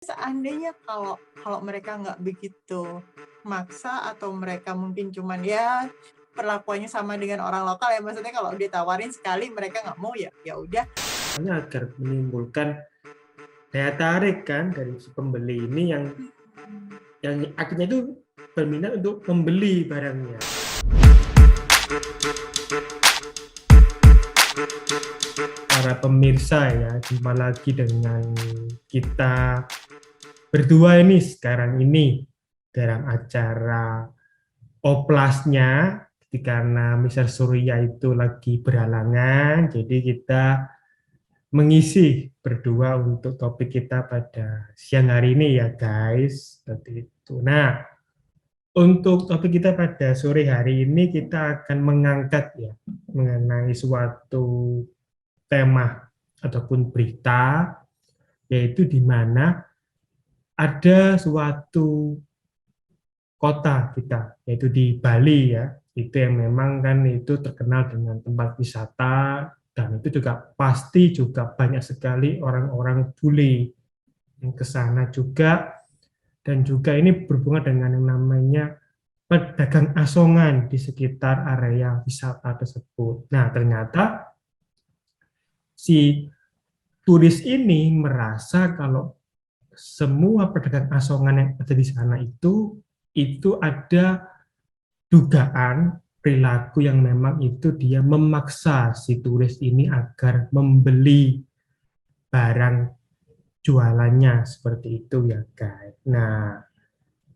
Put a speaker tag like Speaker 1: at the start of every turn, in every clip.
Speaker 1: Seandainya kalau kalau mereka nggak begitu maksa atau mereka mungkin cuman ya perlakuannya sama dengan orang lokal ya, maksudnya kalau ditawarin sekali mereka nggak mau ya ya udah.
Speaker 2: Hanya agar menimbulkan daya tarik kan dari si pembeli ini yang akhirnya itu berminat untuk membeli barangnya. Para pemirsa ya, jumpa lagi dengan kita berdua ini sekarang ini dalam acara Oplasnya, karena Mr. Surya itu lagi berhalangan, jadi kita mengisi berdua untuk topik kita pada siang hari ini ya guys, seperti itu. Nah, untuk topik kita pada sore hari ini kita akan mengangkat ya mengenai suatu tema ataupun berita, yaitu di mana ada suatu kota kita, yaitu di Bali ya, itu yang memang kan itu terkenal dengan tempat wisata, dan itu juga pasti juga banyak sekali orang-orang bule yang ke sana juga, dan juga ini berhubungan dengan yang namanya pedagang asongan di sekitar area wisata tersebut. Nah, ternyata si turis ini merasa kalau semua pedagang asongan yang ada di sana itu ada dugaan perilaku yang memang itu dia memaksa si turis ini agar membeli barang jualannya seperti itu ya guys. Nah,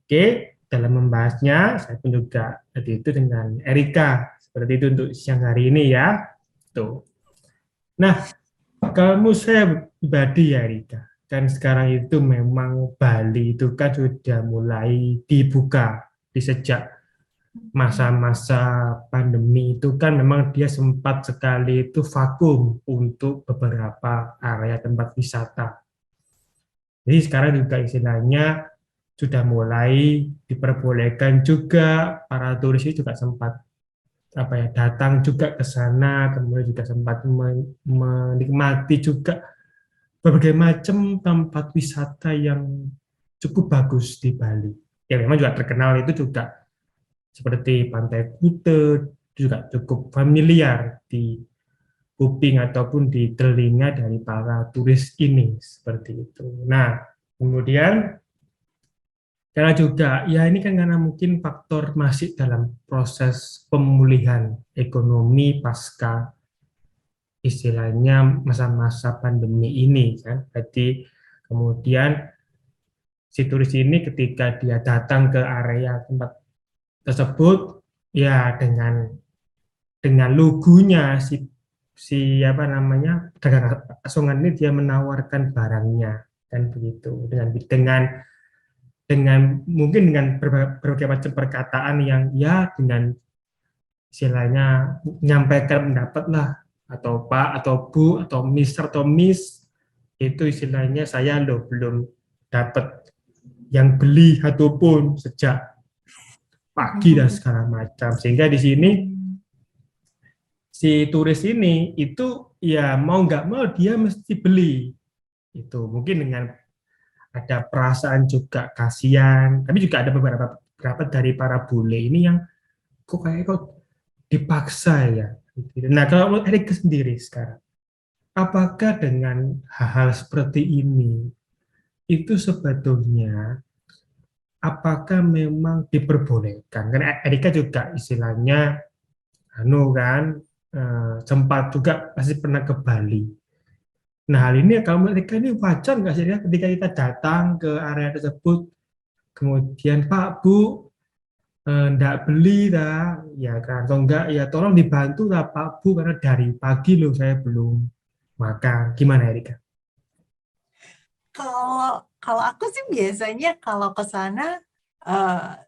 Speaker 2: oke, dalam membahasnya saya pun juga tadi itu dengan Erika seperti itu untuk siang hari ini ya. Tuh. Nah, kamu saya pribadi ya Erika, kan sekarang itu memang Bali itu kan sudah mulai dibuka di sejak masa-masa pandemi itu kan memang dia sempat sekali itu vakum untuk beberapa area tempat wisata. Jadi sekarang juga istilahnya sudah mulai diperbolehkan juga para turis itu juga sempat datang juga ke sana, kemudian juga sempat menikmati juga berbagai macam tempat wisata yang cukup bagus di Bali. Ya memang juga terkenal itu juga seperti Pantai Kute, juga cukup familiar di kuping ataupun di telinga dari para turis ini seperti itu. Nah, kemudian karena juga ya ini kan karena mungkin faktor masih dalam proses pemulihan ekonomi pasca istilahnya masa-masa pandemi ini kan. Jadi kemudian si turis ini ketika dia datang ke area tempat tersebut ya dengan lugunya si apa namanya dagang asongan ini dia menawarkan barangnya kan begitu dengan mungkin dengan berbagai macam perkataan yang ya dengan istilahnya menyampaikan pendapat lah, atau Pak atau Bu atau Mister atau Miss, itu istilahnya saya loh belum dapat yang beli ataupun sejak pagi dan segala macam, sehingga di sini si turis ini itu ya mau nggak mau dia mesti beli itu, mungkin dengan ada perasaan juga kasihan, tapi juga ada beberapa dari para bule ini yang kok dipaksa ya. Nah, kalau menurut Erik sendiri sekarang, apakah dengan hal-hal seperti ini itu sebetulnya apakah memang diperbolehkan? Karena Erika juga istilahnya kan sempat juga pasti pernah ke Bali. Nah, hal ini kalau mereka ini wajar nggak sih ya ketika kita datang ke area tersebut, kemudian Pak Bu enggak beli dah, ya kan, atau enggak ya tolong dibantu lah Pak Bu karena dari pagi loh saya belum makan. Gimana Erika?
Speaker 1: Kalau kalau aku sih biasanya kalau ke sana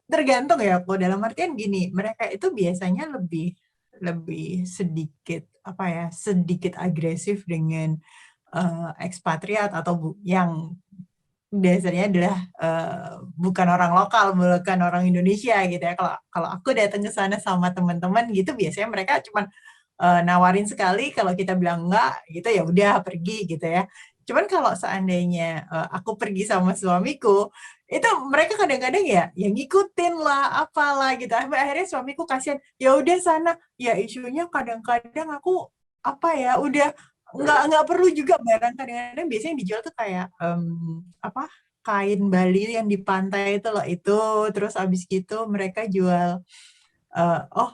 Speaker 1: tergantung ya, aku dalam artian gini, mereka itu biasanya lebih lebih sedikit apa ya, sedikit agresif dengan ekspatriat atau yang dasarnya adalah bukan orang lokal, bukan orang Indonesia gitu ya. Kalau kalau aku datang ke sana sama teman-teman gitu, biasanya mereka cuma nawarin sekali, kalau kita bilang enggak gitu ya udah pergi gitu ya. Cuman kalau seandainya aku pergi sama suamiku, itu mereka kadang-kadang ya ngikutin lah, apalah gitu. Sampai akhirnya suamiku kasihan, ya udah sana. Ya isunya kadang-kadang aku apa ya, udah nggak perlu juga barang, kadang-kadang biasanya yang dijual tuh kayak apa, kain Bali yang di pantai itu loh itu, terus abis gitu mereka jual oh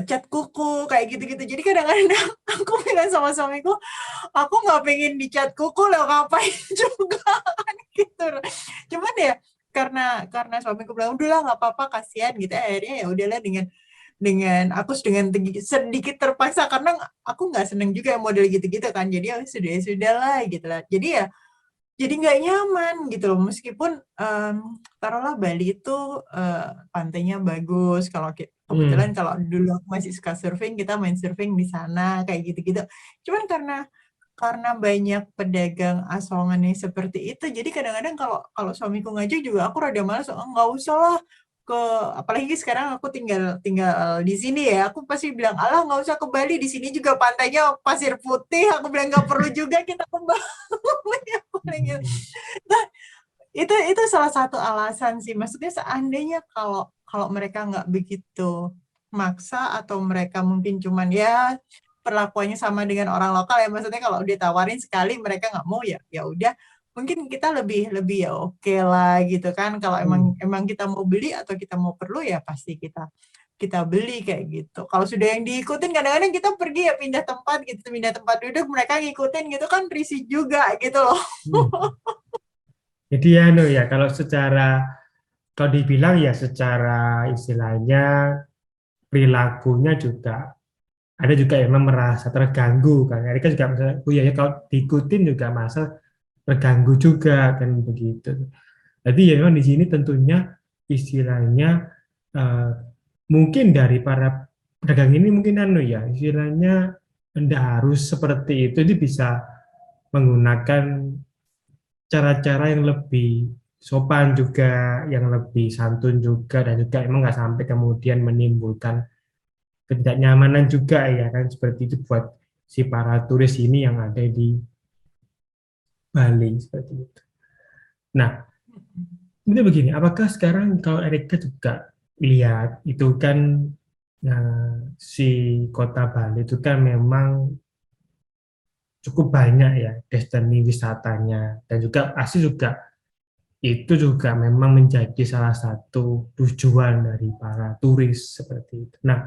Speaker 1: cat kuku kayak gitu-gitu. Jadi kadang-kadang aku bilang sama suamiku, aku nggak pengen dicat kuku loh, ngapain juga kan gitu. Cuman ya karena suamiku bilang udahlah nggak apa-apa, kasihan gitu, akhirnya ya udahlah, dengan aku sedikit terpaksa, karena aku nggak seneng juga yang model gitu-gitu kan, jadi ya sudah lah gitu lah, jadi nggak nyaman gitu loh, meskipun taruhlah Bali itu pantainya bagus, kebetulan
Speaker 2: Hmm.
Speaker 1: kalau dulu aku masih suka surfing, kita main surfing di sana kayak gitu-gitu. Cuman karena banyak pedagang asongan yang seperti itu, jadi kadang-kadang kalau kalau suamiku ngajak juga aku rada malas, oh, nggak usah lah, apalagi sekarang aku tinggal tinggal di sini ya, aku pasti bilang, alah nggak usah ke Bali, di sini juga pantainya pasir putih, aku bilang nggak perlu juga kita ke Bali, aku bilang gitu. Nah, itu salah satu alasan sih, maksudnya seandainya kalau kalau mereka nggak begitu maksa, atau mereka mungkin cuman ya perlakuannya sama dengan orang lokal ya, maksudnya kalau ditawarin sekali mereka nggak mau, ya ya udah, mungkin kita lebih lebih ya oke lah gitu kan, kalau emang
Speaker 2: Hmm.
Speaker 1: emang kita mau beli atau kita mau perlu ya pasti kita kita beli kayak gitu. Kalau sudah yang diikutin, kadang-kadang kita pergi ya pindah tempat gitu, pindah tempat duduk, mereka ngikutin gitu kan, risih juga gitu loh.
Speaker 2: Hmm. Jadi ya, no, ya kalau kalau dibilang ya secara istilahnya perilakunya juga ada juga yang memang merasa terganggu kan. Mereka juga misalnya, oh iya ya kalau diikutin juga masa terganggu juga kan begitu. Jadi ya memang di sini tentunya istilahnya eh, mungkin dari para pedagang ini mungkin anu ya istilahnya tidak harus seperti itu, jadi bisa menggunakan cara-cara yang lebih sopan juga, yang lebih santun juga, dan juga emang nggak sampai kemudian menimbulkan ketidaknyamanan juga ya kan, seperti itu buat si para turis ini yang ada di Bali seperti itu. Nah, itu begini, apakah sekarang kalau Erika juga lihat itu kan si kota Bali itu kan memang cukup banyak ya destinasi wisatanya, dan juga asli juga itu juga memang menjadi salah satu tujuan dari para turis seperti itu. Nah,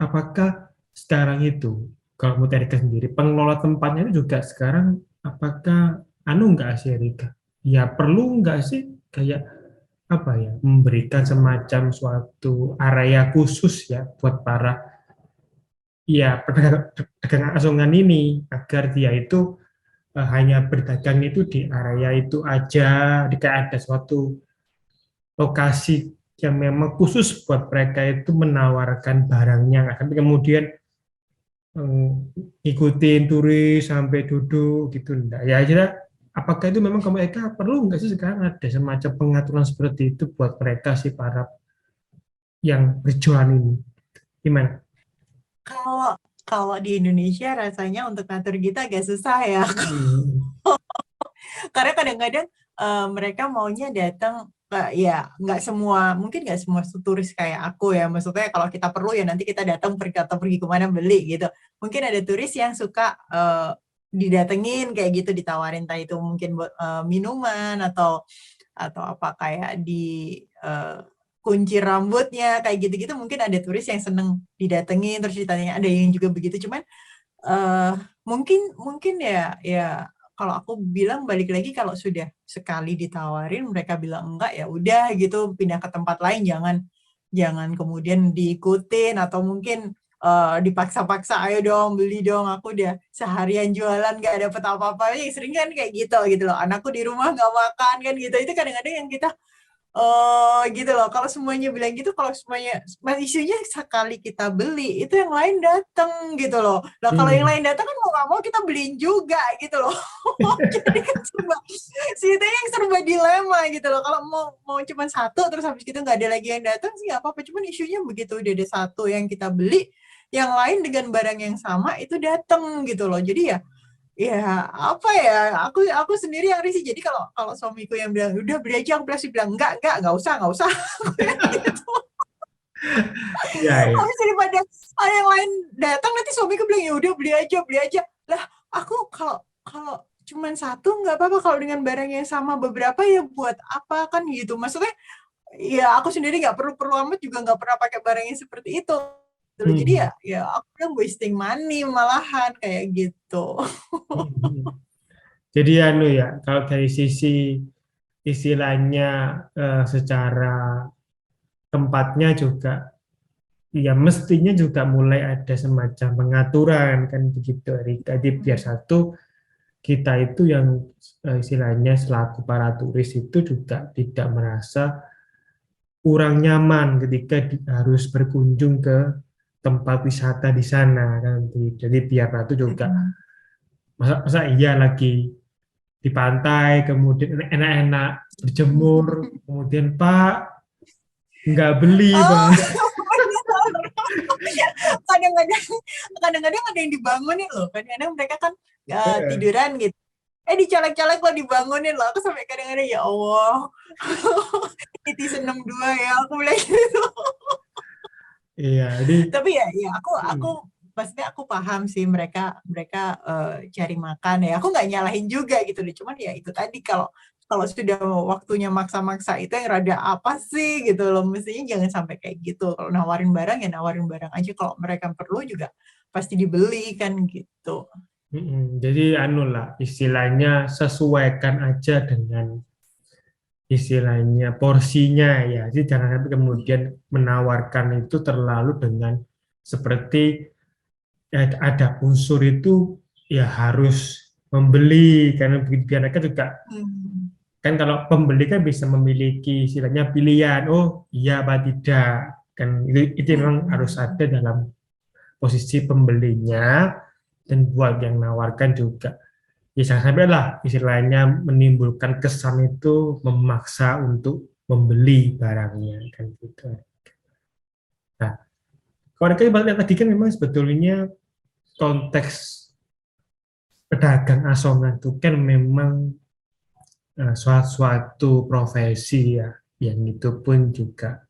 Speaker 2: apakah sekarang itu, kalau menurut Erika sendiri, pengelola tempatnya itu juga sekarang, apakah nggak sih Erika? Ya perlu nggak sih kayak apa ya, memberikan semacam suatu area khusus ya buat para ya pedagang asongan ini, agar dia itu hanya berdagang itu di area itu aja, jika ada suatu lokasi yang memang khusus buat mereka itu menawarkan barangnya, nggak sampai kemudian eh, ngikutin turis sampai duduk gitu, enggak ya aja. Apakah itu memang mereka perlu nggak sih sekarang ada semacam pengaturan seperti itu buat mereka sih para yang berjualan ini, gimana?
Speaker 1: Kalau kalau di Indonesia rasanya untuk ngatur gitu agak susah ya.
Speaker 2: Hmm.
Speaker 1: Karena kadang-kadang mereka maunya datang, ya nggak semua, mungkin nggak semua turis kayak aku ya. Maksudnya kalau kita perlu ya nanti kita datang pergi atau pergi kemana beli gitu. Mungkin ada turis yang suka didatengin kayak gitu, ditawarin, entah itu mungkin buat minuman, atau apa kayak di kunci rambutnya kayak gitu-gitu, mungkin ada turis yang seneng didatengin terus ditanya, ada yang juga begitu. Cuman eh mungkin mungkin ya ya kalau aku bilang balik lagi, kalau sudah sekali ditawarin mereka bilang enggak, ya udah gitu, pindah ke tempat lain, jangan jangan kemudian diikutin, atau mungkin dipaksa-paksa, ayo dong beli dong, aku udah seharian jualan gak dapet apa-apa, ya sering kan kayak gitu gitu loh, anakku di rumah nggak makan kan gitu, itu kadang-kadang yang kita oh gitu loh, kalau semuanya bilang gitu, kalau semuanya, isunya sekali kita beli, itu yang lain datang gitu loh. Nah kalau yang
Speaker 2: Hmm.
Speaker 1: lain datang kan mau nggak mau kita beliin juga gitu loh. Jadi kan serba, si itu yang serba dilema gitu loh. Kalau mau mau cuma satu, terus habis gitu nggak ada lagi yang datang sih nggak apa-apa. Cuman isunya begitu udah ada satu yang kita beli, yang lain dengan barang yang sama itu datang gitu loh. Jadi ya ya apa ya, aku sendiri yang risih. Jadi kalau kalau suamiku yang bilang udah beli aja, aku pasti bilang nggak usah nggak usah. Aku bilang gitu.
Speaker 2: Iya, iya.
Speaker 1: Habis daripada ada yang lain datang, nanti suamiku bilang ya udah beli aja beli aja. Lah aku kalau kalau cuman satu nggak apa-apa, kalau dengan barang yang sama beberapa ya buat apa kan gitu. Maksudnya ya aku sendiri nggak perlu amat juga nggak pernah pakai barang yang seperti itu. Jadi
Speaker 2: Hmm,
Speaker 1: ya aku bilang wasting money malahan kayak gitu.
Speaker 2: hmm, hmm. Jadi anu ya, kalau dari sisi istilahnya secara tempatnya juga, ya mestinya juga mulai ada semacam pengaturan kan begitu, Erika. Jadi biar satu, kita itu yang istilahnya selaku para turis itu juga tidak merasa kurang nyaman ketika harus berkunjung ke tempat wisata di sana kan. Jadi biar itu juga, masa masa iya lagi di pantai kemudian enak-enak berjemur, kemudian Pak nggak beli
Speaker 1: Oh,
Speaker 2: Pak.
Speaker 1: kadang-kadang kadang-kadang ada yang dibangunin loh. Kadang-kadang mereka kan tiduran gitu. Dicolek-colek lo, dibangunin loh. Aku sampai kadang-kadang ya Allah, netizen 62 ya, aku bilang gitu.
Speaker 2: Iya, jadi
Speaker 1: Tapi ya aku
Speaker 2: hmm,
Speaker 1: maksudnya aku paham sih mereka mereka cari makan ya. Aku nggak nyalahin juga gitu deh. Cuman ya itu tadi, kalau kalau sudah waktunya maksa-maksa itu yang rada apa sih gitu loh. Mestinya jangan sampai kayak gitu. Kalau nawarin barang ya nawarin barang aja. Kalau mereka perlu juga pasti dibeli kan gitu.
Speaker 2: jadi anu lah istilahnya sesuaikan aja dengan istilahnya porsinya ya. Jadi jangan sampai kemudian menawarkan itu terlalu dengan seperti ada unsur itu ya harus membeli, karena begitu biar mereka juga
Speaker 1: Hmm.
Speaker 2: kan, kalau pembeli kan bisa memiliki istilahnya pilihan, oh iya apa tidak, kan itu memang harus ada
Speaker 1: Hmm.
Speaker 2: dalam posisi pembelinya, dan buat yang nawarkan juga ya jangan sampai lah istilahnya menimbulkan kesan itu memaksa untuk membeli barangnya kan gitu. Nah, kalau kita balik tadi kan memang sebetulnya konteks pedagang asongan itu kan memang suatu profesi ya, yang itu pun juga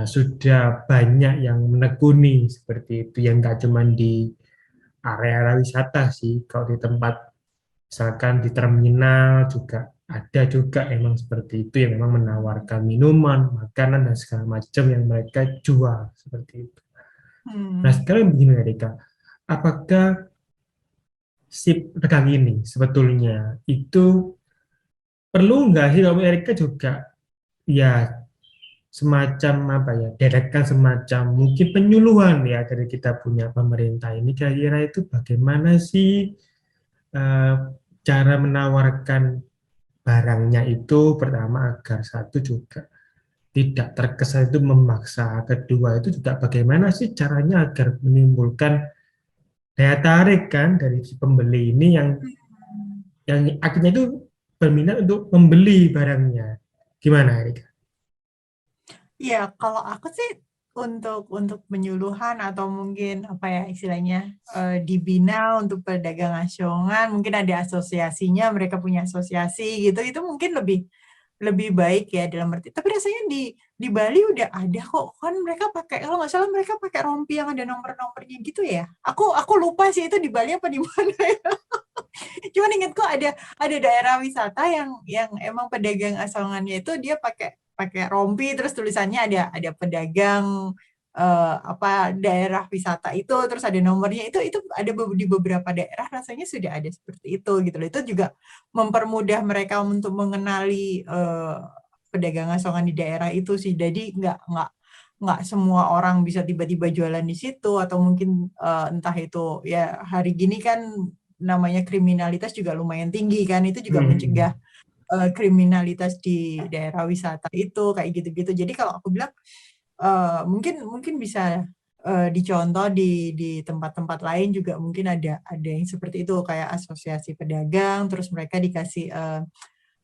Speaker 2: sudah banyak yang menekuni seperti itu, yang nggak cuma di area wisata sih, kalau di tempat misalkan di terminal juga ada juga emang seperti itu, yang memang menawarkan minuman, makanan dan segala macam yang mereka jual seperti itu. Nah
Speaker 1: Hmm.
Speaker 2: sekarang begini Erika, apakah si pedagang ini sebetulnya itu perlu nggak sih kalau Erika juga ya semacam apa ya, diadakan semacam mungkin penyuluhan ya dari kita punya pemerintah ini, kira-kira itu bagaimana sih eh, cara menawarkan barangnya itu, pertama agar satu juga tidak terkesan itu memaksa, kedua itu juga bagaimana sih caranya agar menimbulkan daya tarik kan dari si pembeli ini, yang akhirnya itu berminat untuk membeli barangnya, gimana Erika?
Speaker 1: Ya, kalau aku sih untuk penyuluhan atau mungkin apa ya istilahnya, dibina untuk pedagang nasional, mungkin ada asosiasinya, mereka punya asosiasi gitu, itu mungkin lebih lebih baik ya dalam arti. Tapi rasanya di Bali udah ada kok kan, mereka pakai, kalau nggak salah mereka pakai rompi yang ada nomor-nomornya gitu ya. Aku lupa sih itu di Bali apa di mana ya. Cuman ingatku ada daerah wisata yang emang pedagang asongannya itu dia pakai pakai rompi, terus tulisannya ada pedagang apa daerah wisata itu, terus ada nomornya, itu ada di beberapa daerah rasanya sudah ada seperti itu gitu loh. Itu juga mempermudah mereka untuk mengenali pedagang asongan di daerah itu sih. Jadi nggak semua orang bisa tiba-tiba jualan di situ, atau mungkin entah itu ya hari gini kan namanya kriminalitas juga lumayan tinggi kan, itu juga
Speaker 2: Hmm.
Speaker 1: mencegah kriminalitas di daerah wisata itu kayak gitu-gitu. Jadi kalau aku bilang mungkin mungkin bisa dicontoh di tempat-tempat lain juga, mungkin ada yang seperti itu kayak asosiasi pedagang, terus mereka dikasih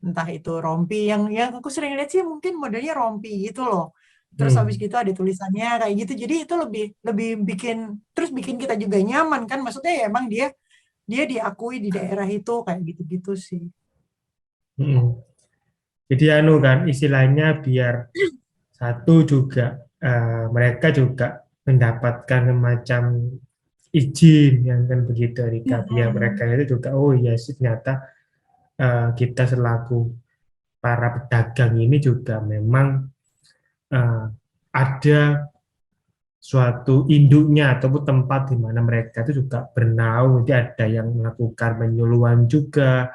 Speaker 1: entah itu rompi yang aku sering lihat sih mungkin modelnya rompi gitu loh. Terus habis
Speaker 2: Hmm.
Speaker 1: gitu ada tulisannya kayak gitu. Jadi itu lebih lebih bikin terus bikin kita juga nyaman kan. Maksudnya ya emang dia dia diakui di daerah itu kayak gitu-gitu sih.
Speaker 2: Mm-mm. Jadi kan istilahnya biar satu juga mereka juga mendapatkan semacam izin yang kan begitu Rika, biar
Speaker 1: Mm-mm.
Speaker 2: mereka itu juga oh iya sih ternyata kita selaku para pedagang ini juga memang eh, ada suatu induknya ataupun tempat di mana mereka itu juga bernaung. Jadi ada yang melakukan penyuluhan juga,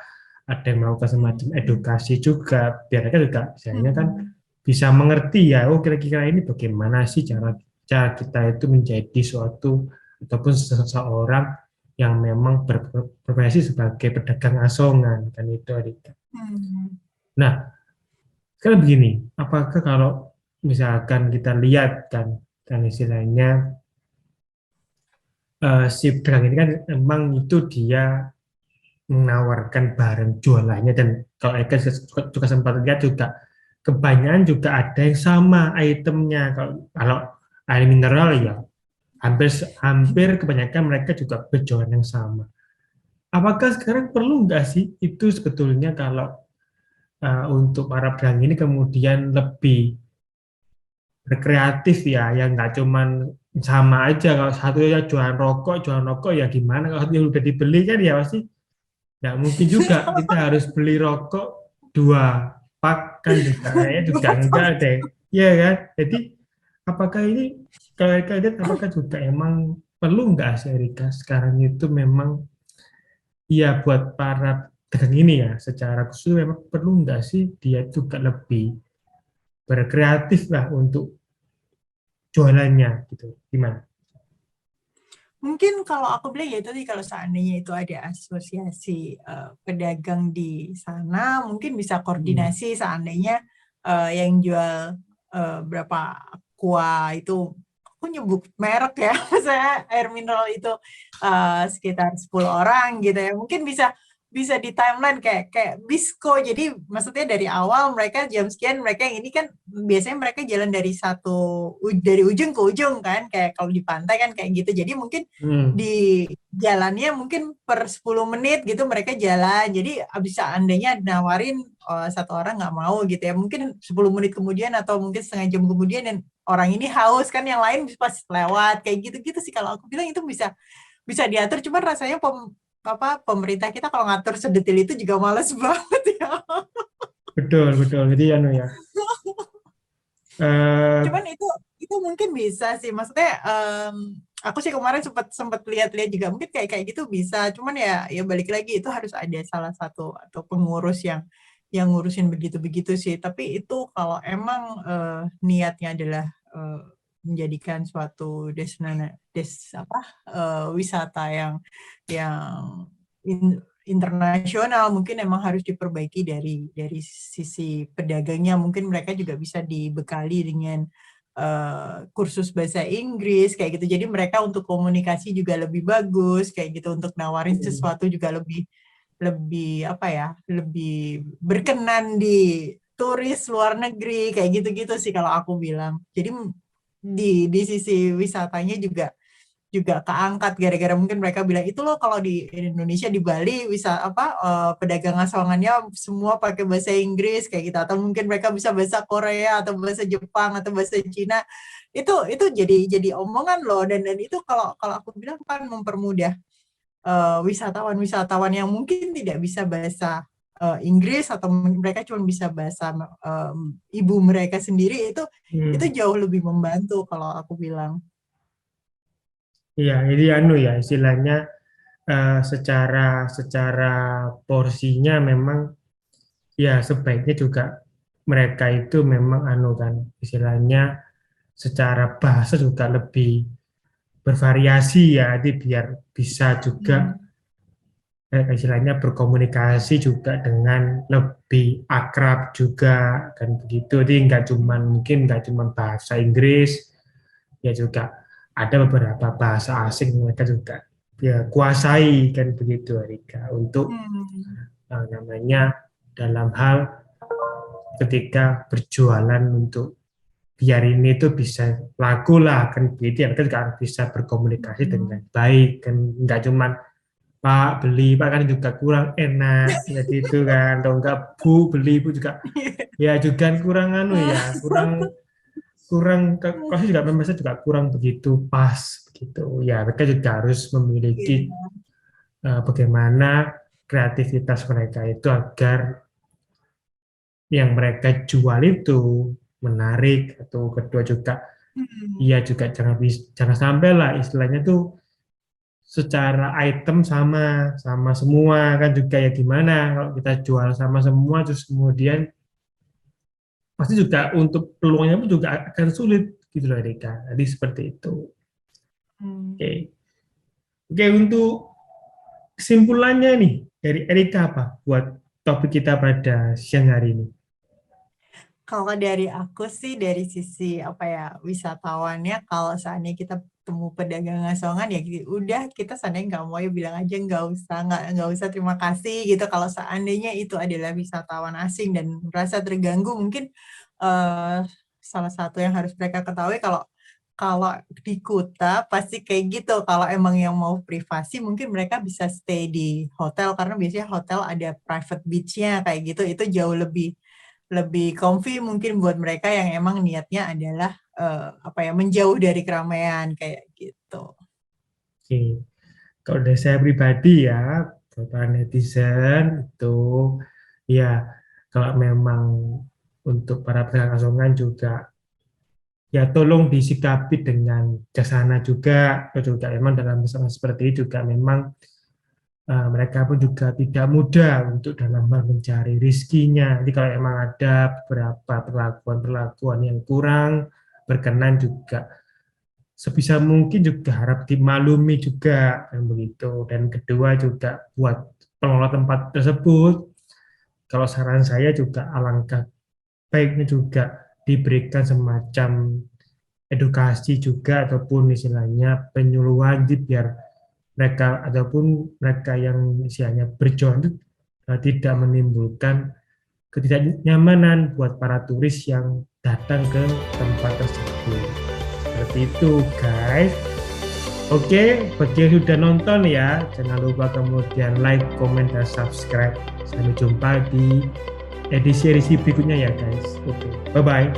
Speaker 2: ada yang melakukan semacam
Speaker 1: Mm-mm.
Speaker 2: edukasi juga, biar mereka juga misalnya kan
Speaker 1: Mm-mm.
Speaker 2: bisa mengerti ya, oh kira-kira ini bagaimana sih cara cara kita itu menjadi suatu ataupun seseorang yang memang berprofesi sebagai pedagang asongan kan itu Adita.
Speaker 1: Mm-mm.
Speaker 2: Nah, sekarang begini, apakah kalau misalkan kita lihat kan istilahnya si pedagang ini kan memang itu dia menawarkan barang jualannya dan kalau Eka juga sempat lihat juga kebanyakan juga ada yang sama itemnya kalau air mineral ya hampir hampir kebanyakan mereka juga berjualan yang sama. Apakah sekarang perlu nggak sih itu sebetulnya kalau untuk para pedagang ini kemudian lebih berkreatif ya, yang nggak cuman sama aja kalau satu ya jualan rokok ya gimana kalau satu yang udah dibeli kan ya pasti nggak mungkin juga kita harus beli rokok dua pak kan juga kayaknya juga enggak deh, ya kan? Jadi apakah ini kalau Erika lihat apakah juga emang perlu nggak sih Erika sekarang itu memang ya buat para pedagang ini ya secara khusus memang perlu nggak sih dia juga lebih berkreatif lah untuk jualannya gitu gimana?
Speaker 1: Mungkin kalau aku bilang ya tadi kalau seandainya itu ada asosiasi pedagang di sana, mungkin bisa
Speaker 2: Hmm.
Speaker 1: koordinasi seandainya yang jual berapa aqua itu, aku nyebut merek ya, saya air mineral itu sekitar 10 orang gitu ya, mungkin bisa bisa di timeline kayak kayak Bisco. Jadi maksudnya dari awal mereka jam sekian, mereka yang ini kan biasanya mereka jalan dari dari ujung ke ujung kan, kayak kalau di pantai kan kayak gitu. Jadi mungkin
Speaker 2: Hmm.
Speaker 1: di jalannya mungkin per 10 menit gitu mereka jalan. Jadi bisa andainya nawarin satu orang nggak mau gitu ya. Mungkin 10 menit kemudian atau mungkin setengah jam kemudian dan orang ini haus kan yang lain pas lewat kayak gitu-gitu sih kalau aku bilang itu bisa bisa diatur. Cuman rasanya pemerintah kita kalau ngatur sedetil itu juga males banget ya.
Speaker 2: Betul betul jadi ya
Speaker 1: Cuman itu mungkin bisa sih, maksudnya aku sih kemarin sempat sempat lihat-lihat juga mungkin kayak kayak gitu bisa, cuman ya ya balik lagi itu harus ada salah satu atau pengurus yang ngurusin begitu-begitu sih. Tapi itu kalau emang niatnya adalah eh, menjadikan suatu wisata yang internasional, mungkin emang harus diperbaiki dari sisi pedagangnya. Mungkin mereka juga bisa dibekali dengan kursus bahasa Inggris kayak gitu. Jadi mereka untuk komunikasi juga lebih bagus kayak gitu, untuk nawarin sesuatu juga lebih lebih apa ya, lebih berkenan di turis luar negeri kayak gitu-gitu sih kalau aku bilang. Jadi di sisi wisatanya juga juga keangkat gara-gara mungkin mereka bilang itu loh kalau di Indonesia di Bali bisa pedagang asongannya semua pakai bahasa Inggris kayak gitu, atau mungkin mereka bisa bahasa Korea atau bahasa Jepang atau bahasa Cina, itu jadi omongan loh. Dan itu kalau kalau aku bilang kan mempermudah wisatawan-wisatawan yang mungkin tidak bisa bahasa Inggris atau mereka cuma bisa bahasa ibu mereka sendiri, itu
Speaker 2: hmm.
Speaker 1: jauh lebih membantu kalau aku bilang.
Speaker 2: Iya, jadi ya istilahnya secara secara porsinya memang ya sebaiknya juga mereka itu memang kan istilahnya secara bahasa juga lebih bervariasi ya, jadi biar bisa juga
Speaker 1: Hmm.
Speaker 2: istilahnya berkomunikasi juga dengan lebih akrab juga kan begitu. Jadi nggak cuman bahasa Inggris ya juga ada beberapa bahasa asing mereka juga ya kuasai kan begitu Erika untuk
Speaker 1: Hmm.
Speaker 2: namanya dalam hal ketika berjualan untuk biar ini tuh bisa laku lah kan begitu ya mereka juga harus bisa berkomunikasi dengan
Speaker 1: Hmm.
Speaker 2: baik kan nggak cuman Pak beli, Pak kan juga kurang enak, jadi itu kan, atau enggak Bu beli, Bu juga ya juga kurang anu ya, kurang kurang kalau juga memang juga kurang begitu pas gitu ya, mereka juga harus memiliki
Speaker 1: Iya.
Speaker 2: bagaimana kreativitas mereka itu agar yang mereka jual itu menarik, atau kedua juga
Speaker 1: Hmm.
Speaker 2: iya juga jangan sampai lah istilahnya tuh secara item sama sama semua kan, juga ya gimana kalau kita jual sama semua terus kemudian pasti juga untuk peluangnya pun juga akan sulit gitu loh Erika. Jadi seperti itu.
Speaker 1: Hmm.
Speaker 2: Oke. Oke, untuk kesimpulannya nih dari Erika apa buat topik kita pada siang hari ini?
Speaker 1: Kalau dari aku sih dari sisi apa ya wisatawannya, kalau seandainya kita temu pedagang asongan ya udah kita seandainya nggak mau ya bilang aja nggak usah terima kasih gitu. Kalau seandainya itu adalah wisatawan asing dan merasa terganggu, mungkin eh, salah satu yang harus mereka ketahui kalau kalau di Kuta pasti kayak gitu. Kalau emang yang mau privasi mungkin mereka bisa stay di hotel karena biasanya hotel ada private beach-nya kayak gitu. Itu jauh lebih lebih comfy mungkin buat mereka yang emang niatnya adalah apa ya menjauh dari keramaian kayak gitu.
Speaker 2: Oke. Kalau dari saya pribadi ya, para netizen itu ya kalau memang untuk para pedagang asongan juga ya tolong disikapi dengan bijaksana juga, atau juga memang dalam masalah seperti itu juga memang mereka pun juga tidak mudah untuk dalam hal mencari rizkinya. Jadi kalau memang ada beberapa perlakuan-perlakuan yang kurang berkenan juga sebisa mungkin juga harap dimaklumi juga dan begitu. Dan kedua juga buat pengelola tempat tersebut, kalau saran saya juga alangkah baiknya juga diberikan semacam edukasi juga ataupun istilahnya penyuluhan biar mereka ataupun mereka yang istilahnya berjualan itu tidak menimbulkan ketidaknyamanan buat para turis yang datang ke tempat tersebut. Seperti itu, guys. Oke, bagi yang sudah nonton ya, jangan lupa kemudian like, comment, dan subscribe. Sampai jumpa di edisi-edisi berikutnya ya, guys. Oke, bye-bye.